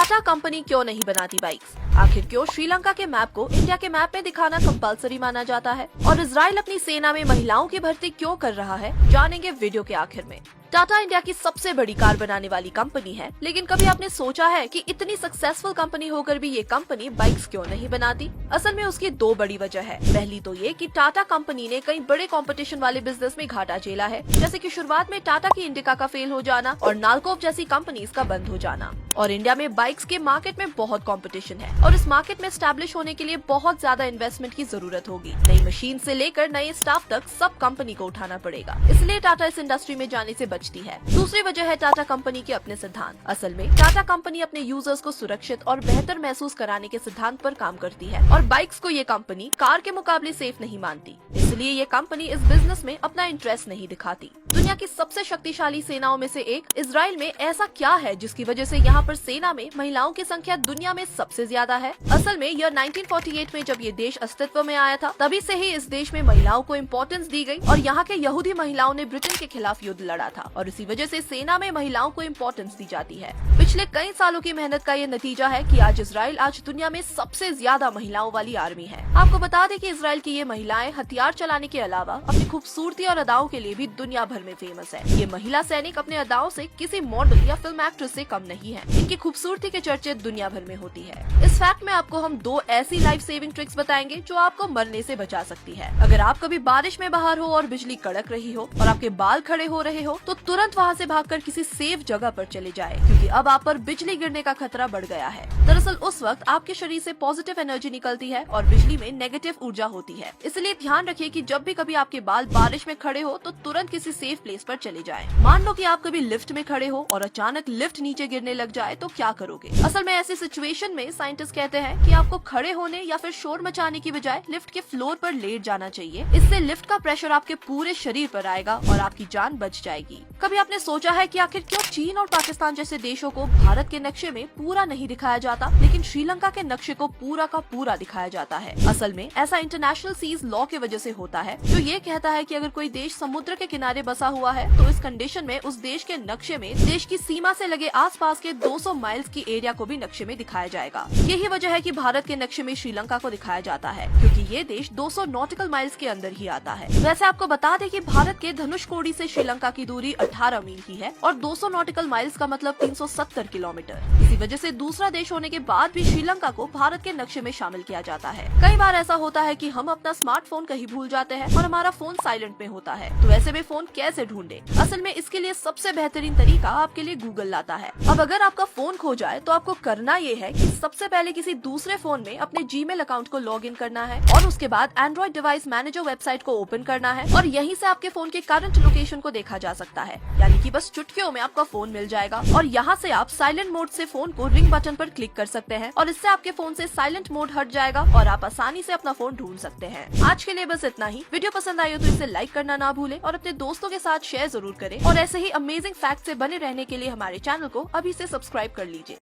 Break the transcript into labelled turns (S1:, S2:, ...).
S1: Tata company क्यों नहीं बनाती बाइक्स? आखिर क्यों श्रीलंका के मैप को इंडिया के मैप में दिखाना कंपलसरी माना जाता है? और इजराइल अपनी सेना में महिलाओं की भर्ती क्यों कर रहा है, जानेंगे वीडियो के आखिर में। टाटा इंडिया की सबसे बड़ी कार बनाने वाली कंपनी है, लेकिन कभी आपने सोचा है कि इतनी सक्सेसफुल कंपनी होकर भी ये कंपनी बाइक्स क्यों नहीं बनाती? असल में उसकी दो बड़ी वजह है। पहली तो ये कि टाटा कंपनी ने कई बड़े कंपटीशन वाले बिजनेस में घाटा झेला है, जैसे कि शुरुआत में टाटा की इंडिका का फेल हो जाना और नालकोप जैसी कंपनीज का बंद हो जाना। और इंडिया में बाइक्स के मार्केट में बहुत कंपटीशन है और इस मार्केट में एस्टैब्लिश होने के लिए बहुत ज्यादा इन्वेस्टमेंट की जरूरत होगी। नई मशीन से लेकर नए स्टाफ तक सब कंपनी को उठाना पड़ेगा, इसलिए टाटा इस इंडस्ट्री में जाने से बचती है। दूसरी वजह है टाटा कंपनी के अपने सिद्धांत। असल में टाटा कंपनी अपने यूजर्स को सुरक्षित और बेहतर महसूस कराने के सिद्धांत पर काम करती है और बाइक्स को ये कंपनी कार के मुकाबले सेफ नहीं मानती, इसलिए ये कंपनी इस बिजनेस में अपना इंटरेस्ट नहीं दिखाती। दुनिया की सबसे शक्तिशाली सेनाओं में से एक इजराइल में ऐसा क्या है जिसकी वजह से यहाँ पर सेना में महिलाओं की संख्या दुनिया में सबसे ज्यादा है? असल में ईयर 1948 में जब ये देश अस्तित्व में आया था, तभी से ही इस देश में महिलाओं को इम्पोर्टेंस दी गई और यहाँ के यहूदी महिलाओं ने ब्रिटेन के खिलाफ युद्ध लड़ा था और इसी वजह से सेना में महिलाओं को इम्पोर्टेंस दी जाती है। पिछले कई सालों की मेहनत का ये नतीजा है कि आज इजराइल दुनिया में सबसे ज्यादा महिलाओं वाली आर्मी है। आपको बता दें कि इजराइल की ये महिलाएं हथियार चलाने के अलावा अपनी खूबसूरती और अदाओं के लिए भी दुनिया भर में फेमस है। ये महिला सैनिक अपने अदाओं से किसी मॉडल या फिल्म एक्ट्रेस से कम नहीं है। इनकी खूबसूरती के चर्चे दुनिया भर में होती है। इस फैक्ट में आपको हम दो ऐसी लाइफ सेविंग ट्रिक्स बताएंगे जो आपको मरने से बचा सकती है। अगर आप कभी बारिश में बाहर हो और बिजली कड़क रही हो और आपके बाल खड़े हो रहे हो, तो तुरंत वहाँ से भागकर किसी सेफ जगह पर चले जाए, क्योंकि अब आप पर बिजली गिरने का खतरा बढ़ गया है। दरअसल उस वक्त आपके शरीर से पॉजिटिव एनर्जी निकलती है और बिजली में नेगेटिव ऊर्जा होती है। इसलिए ध्यान रखिए कि जब भी कभी आपके बाल बारिश में खड़े हो तो तुरंत किसी सेफ प्लेस पर चले जाएं। मान लो कि आप कभी लिफ्ट में खड़े हो और अचानक लिफ्ट नीचे गिरने लग जाए तो क्या करोगे? असल में ऐसी सिचुएशन में साइंटिस्ट कहते हैं कि आपको खड़े होने या फिर शोर मचाने की बजाय लिफ्ट के फ्लोर पर लेट जाना चाहिए। इससे लिफ्ट का प्रेशर आपके पूरे शरीर पर आएगा और आपकी जान बच जाएगी। कभी आपने सोचा है कि आखिर क्यों चीन और पाकिस्तान जैसे देशों को भारत के नक्शे में पूरा नहीं दिखाया जाता, लेकिन श्रीलंका के नक्शे को पूरा का पूरा दिखाया जाता है? असल में ऐसा इंटरनेशनल सीज लॉ की वजह से होता है, जो ये कहता है कि अगर कोई देश समुद्र के किनारे बसा हुआ है तो इस कंडीशन में उस देश के नक्शे में देश की सीमा से लगे आसपास के 200 माइल्स की एरिया को भी नक्शे में दिखाया जाएगा। यही वजह है कि भारत के नक्शे में श्रीलंका को दिखाया जाता है, क्योंकि ये देश 200 नॉटिकल माइल्स के अंदर ही आता है। वैसे आपको बता दें कि भारत के धनुषकोडी से श्रीलंका की दूरी 18 मील की है और 200 नॉटिकल माइल्स का मतलब 370 किलोमीटर। इसी वजह से दूसरा देश होने के बाद भी श्रीलंका को भारत के नक्शे में शामिल किया जाता है। कई बार ऐसा होता है कि हम अपना स्मार्टफोन कहीं भूल जाते हैं और हमारा फोन साइलेंट में होता है, तो ऐसे में फोन कैसे ढूंढे? असल में इसके लिए सबसे बेहतरीन तरीका आपके लिए गूगल लाता है। अब अगर आपका फोन खो जाए तो आपको करना ये है कि सबसे पहले किसी दूसरे फोन में अपने जीमेल अकाउंट को लॉग इन करना है और उसके बाद एंड्रॉइड डिवाइस मैनेजर वेबसाइट को ओपन करना है और यहीं से आपके फोन के करंट लोकेशन को देखा जा सकता है। यानी कि बस चुटकियों में आपका फोन मिल जाएगा और यहाँ से आप साइलेंट मोड से फोन को रिंग बटन पर क्लिक कर सकते हैं और इससे आपके फोन से साइलेंट मोड हट जाएगा और आप आसानी से अपना फोन ढूंढ सकते हैं। आज के लिए बस इतना ही। वीडियो पसंद आई हो तो इसे लाइक करना ना भूलें और अपने दोस्तों के साथ शेयर जरूर करें और ऐसे ही अमेजिंग फैक्ट से बने रहने के लिए हमारे चैनल को अभी से सब्सक्राइब कर लीजिए।